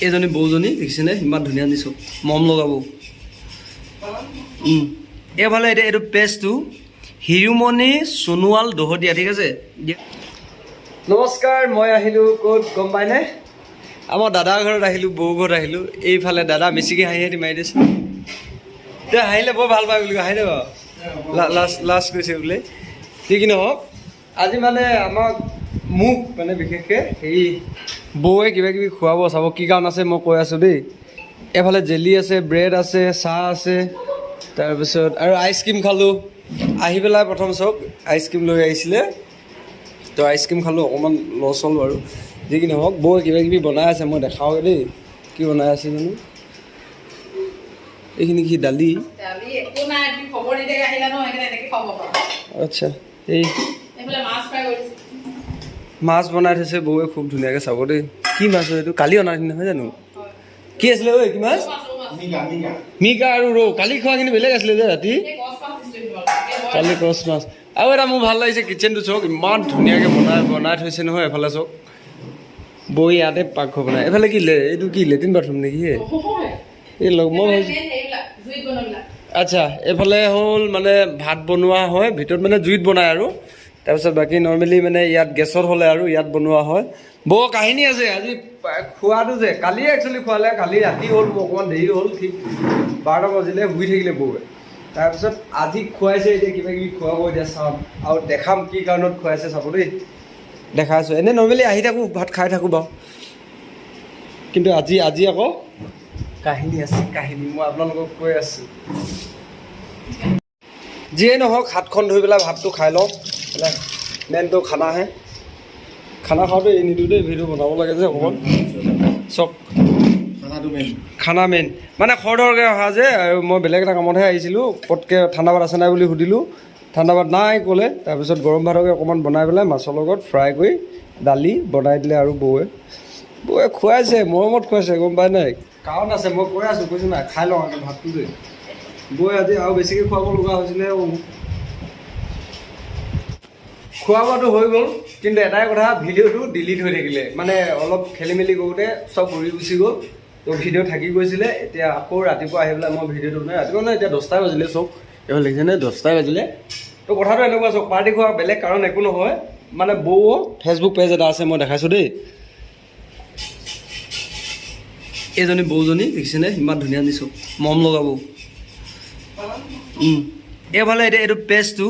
এইজনী বৌজনী দেখিছেনে ইমান ধুনীয়া দিছোঁ মম লগাব এইফালে এতিয়া এইটো পেজটো হিৰুমণি সোণোৱাল দহতীয়া ঠিক আছে নমস্কাৰ মই আহিলোঁ ক'ত গম পাইনে আমাৰ দাদাৰ ঘৰত আহিলোঁ বৌ ঘৰত আহিলোঁ এইফালে দাদা বেছিকৈ হাঁহি হাঁহি মাৰি দিছে এতিয়া হাঁহিলে বৰ ভাল পায় বুলি কয় হাঁহি বাৰু লাষ্ট কৈছে বোলে কি কি নহওক আজি মানে আমাক মোক মানে বিশেষকৈ হেৰি বৌৱে কিবা কিবি খুৱাব চাব কি কাৰণ আছে মই কৈ আছোঁ দেই এইফালে জেলি আছে ব্ৰেড আছে চাহ আছে তাৰপিছত আৰু আইচক্ৰীম খালোঁ আহি পেলাই প্ৰথম চাওক আইচক্ৰীম লৈ আহিছিলে তো আইচক্ৰীম খালোঁ অকণমান লছ হ'ল বাৰু যি কি নহওক বৌৱে কিবা কিবি বনাই আছে মই দেখাওঁগৈ দেই কি বনাই আছে জানো এইখিনি কি দালি আচ্ছা এই মাছ বনাই থৈছে বৌৱে খুব ধুনীয়াকৈ চাব দেই কি মাছ হয় এইটো কালি অনা নহয় জানো কি আছিলে ঐ কি মাছ মিকা আৰু ৰৌ কালি খোৱাখিনি বেলেগ আছিলে যে ৰাতি কালি ক্ৰছ মাছ আৰু এটা মোৰ ভাল লাগিছে কিটচেনটো চাওক ইমান ধুনীয়াকৈ বনাই থৈছে নহয় এফালে চাওক বৌ ইয়াতে পাকঘৰ বনাই এইফালে কি এইটো কি লেট্ৰিন বাথৰুম নেকি এই লগ মই আচ্ছা এইফালে হ'ল মানে ভাত বনোৱা হয় ভিতৰত মানে জুইত বনায় আৰু তাৰপিছত বাকী নৰ্মেলি মানে ইয়াত গেছত হ'লে আৰু ইয়াত বনোৱা হয় বৌ কাহিনী আছে আজি খোৱাটো যে কালিয়ে একচুৱেলি খোৱালে কালি ৰাতি হ'ল মোৰ অকণমান দেৰি হ'ল ঠিক 12টা বাজিলে শুই থাকিলে বৌৱে তাৰপিছত আজি খুৱাইছে এতিয়া কিবা কিবি খুৱাব এতিয়া চাম আৰু দেখাম কি কাৰণত খুৱাইছে চাব দেই দেখাই আছোঁ এনেই নৰ্মেলি আহি থাকোঁ ভাত খাই থাকোঁ বাৰু কিন্তু আজি আকৌ কাহিনী আছে কাহিনী মই আপোনালোকক কৈ আছোঁ যিয়ে নহওক হাতখন ধুই পেলাই ভাতটো খাই লওঁ মেইনটো খানাহে খানা খাওঁতে এই নিদিওঁ দেই ভিডিঅ' বনাব লাগে যে অকণমান চক খানা মেইন মানে খৰধৰকৈ অহা যে আৰু মই বেলেগ এটা কামতহে আহিছিলোঁ পটকৈ ঠাণ্ডা ভাত আছে নাই বুলি সুধিলোঁ ঠাণ্ডা ভাত নাই ক'লে তাৰপিছত গৰম ভাতকে অকণমান বনাই পেলাই মাছৰ লগত ফ্ৰাই কৰি দালি বনাই দিলে আৰু বৌৱে খুৱাইছে মৰমত খুৱাইছে গম পাই নাই কাৰণ আছে মই কৈ আছোঁ কৈছোঁ নাই খাই লওঁ আকৌ ভাতটো যে বৌৱে আজি আৰু বেছিকৈ খুৱাব লগা হৈছিলে খোৱা বোৱাটো হৈ গ'ল কিন্তু এটাই কথা ভিডিঅ'টো ডিলিট হৈ থাকিলে মানে অলপ খেলি মেলি কৰোঁতে চব ঘূৰি গুচি গ'ল তো ভিডিঅ' থাকি গৈছিলে এতিয়া আকৌ ৰাতিপুৱা আহি পেলাই মই ভিডিঅ'টো বনাই ৰাতিপুৱা নহয় এতিয়া 10টাই বাজিলে চব এইবাৰ লিখিছেনে 10টাই বাজিলে তো কথাটো এনেকুৱা চব পাৰ্টি খোৱা বেলেগ কাৰণ একো নহয় মানে বৌ ফেচবুক পেজ এটা আছে মই দেখাইছোঁ দেই এইজনী বৌজনী দেখিছেনে ইমান ধুনীয়া দিছোঁ মম লগাব এইফালে এতিয়া এইটো পেজটো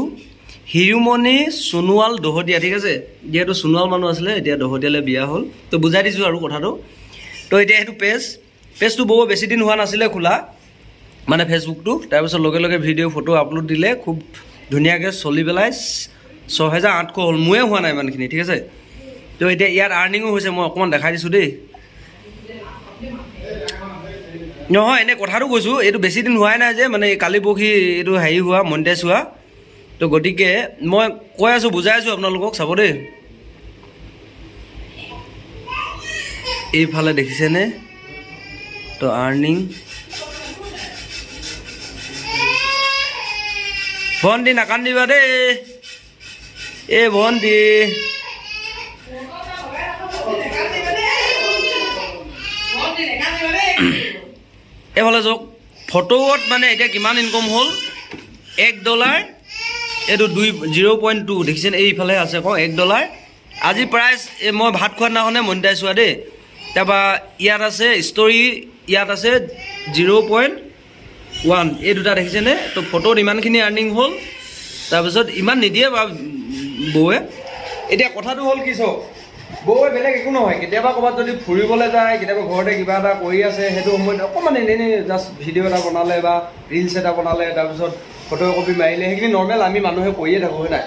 হিৰুমণি সোণোৱাল দহতীয়া ঠিক আছে যিহেতু সোণোৱাল মানুহ আছিলে এতিয়া দহতীয়ালৈ বিয়া হ'ল তো বুজাই দিছোঁ আৰু কথাটো তো এতিয়া সেইটো পেজটো বৌ বেছি দিন হোৱা নাছিলে খোলা মানে ফেচবুকটো তাৰপিছত লগে লগে ভিডিঅ' ফটো আপলোড দিলে খুব ধুনীয়াকৈ চলি পেলাই 6800 হ'ল মোৰে হোৱা নাই ইমানখিনি ঠিক আছে তো এতিয়া ইয়াত আৰ্নিঙো হৈছে মই অকণমান দেখাই দিছোঁ দেই নহয় এনেই কথাটো কৈছোঁ এইটো বেছি দিন হোৱাই নাই যে মানে কালি পৰহি এইটো হেৰি হোৱা মনিটাইজ হোৱা তো গতিকে মই কৈ আছোঁ বুজাই আছোঁ আপোনালোকক চাব দেই এইফালে দেখিছেনে তো আৰ্নিং ভণ্টি নাকান্দিবা দেই এই ভণ্টি এইফালে চাওক ফটোত মানে এতিয়া কিমান ইনকম হ'ল $1 এইটো 0.2 দেখিছেনে এইফালে আছে আকৌ $1 আজি প্ৰাইচ মই ভাত খোৱা দিনাখনে মনিটাইজ হোৱা দেই তাৰপৰা ইয়াত আছে ষ্টৰি ইয়াত আছে 0.1 এই দুটা দেখিছেনে তো ফটোত ইমানখিনি আৰ্নিং হ'ল তাৰপিছত ইমান নিদিয়ে বাৰু বৌৱে এতিয়া কথাটো হ'ল কি চাওক বৌৱে বেলেগ একো নহয় কেতিয়াবা ক'ৰবাত যদি ফুৰিবলৈ যায় কেতিয়াবা ঘৰতে কিবা এটা কৰি আছে সেইটো সময়ত অকণমান এনেই জাষ্ট ভিডিঅ' এটা বনালে বা ৰিলছ এটা বনালে তাৰপিছত ফটো কপি মাৰিলে সেইখিনি নৰ্মেল আমি মানুহে কৰিয়ে থাকোঁ হয় নাই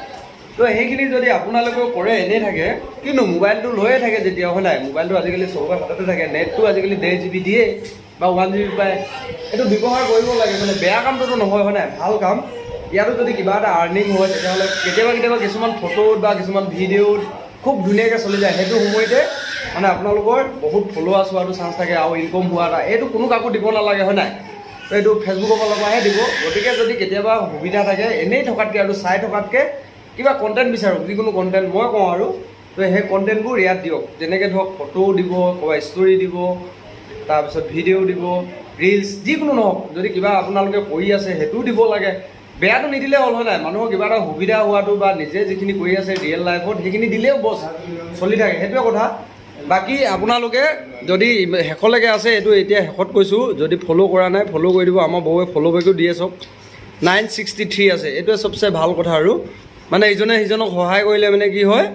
তো সেইখিনি যদি আপোনালোকেও কৰে এনেই থাকে কিন্তু মোবাইলটো লৈয়ে থাকে যেতিয়া হয় নাই মোবাইলটো আজিকালি চবৰে হাততে থাকে নেটটো আজিকালি 1.5 GB দিয়ে বা 1 GB পায় এইটো ব্যৱহাৰ কৰিব লাগে মানে বেয়া কামটোতো নহয় হয় নাই ভাল কাম ইয়াতো যদি কিবা এটা আৰ্নিং হয় তেতিয়াহ'লে কেতিয়াবা কিছুমান ফটোত বা কিছুমান ভিডিঅ'ত খুব ধুনীয়াকৈ চলি যায় সেইটো সময়তে মানে আপোনালোকৰ বহুত ফলোৱাৰ্ছ হোৱাটো চান্স থাকে আৰু ইনকম হোৱা এটা এইটো কোনো কাকো দিব নালাগে হয় নাই তো এইটো ফেচবুকৰ ফালৰ পৰাহে দিব গতিকে যদি কেতিয়াবা সুবিধা থাকে এনেই থকাতকৈ আৰু চাই থকাতকৈ কিবা কণ্টেণ্ট বিচাৰোঁ যিকোনো কণ্টেণ্ট মই কওঁ আৰু তো সেই কণ্টেণ্টবোৰ ইয়াত দিয়ক যেনেকৈ ধৰক ফটোও দিব ক'ৰবাত ষ্টৰি দিব তাৰপিছত ভিডিঅ' দিব, ৰিলছ যিকোনো নহওক, যদি কিবা আপোনালোকে কৰি আছে সেইটোও দিব লাগে। বেয়াটো নিদিলে হ'ল হয় নাই, মানুহৰ কিবা এটা সুবিধা হোৱাটো বা নিজে যিখিনি কৰি আছে ৰিয়েল লাইফত সেইখিনি দিলেও বছ চলি থাকে, সেইটোৱে কথা। বাকী আপোনালোকে যদি শেষলৈকে আছে, এইটো এতিয়া শেষত কৈছোঁ, যদি ফ'ল' কৰা নাই ফ'ল' কৰি দিব। আমাৰ বৌৱে ফ'ল' বেকো দিয়ে চব 963 আছে, এইটোৱে চবচে ভাল কথা। আৰু মানে ইজনে সিজনক সহায় কৰিলে মানে কি হয়,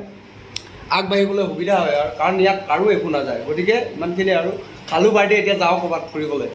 আগবাঢ়িবলৈ সুবিধা হয় আৰু কাৰণ ইয়াত কাৰো একো নাযায়। গতিকে ইমানখিনি আৰু খালোঁ পাৰ্টি, এতিয়া যাওঁ ক'ৰবাত ফুৰিবলৈ।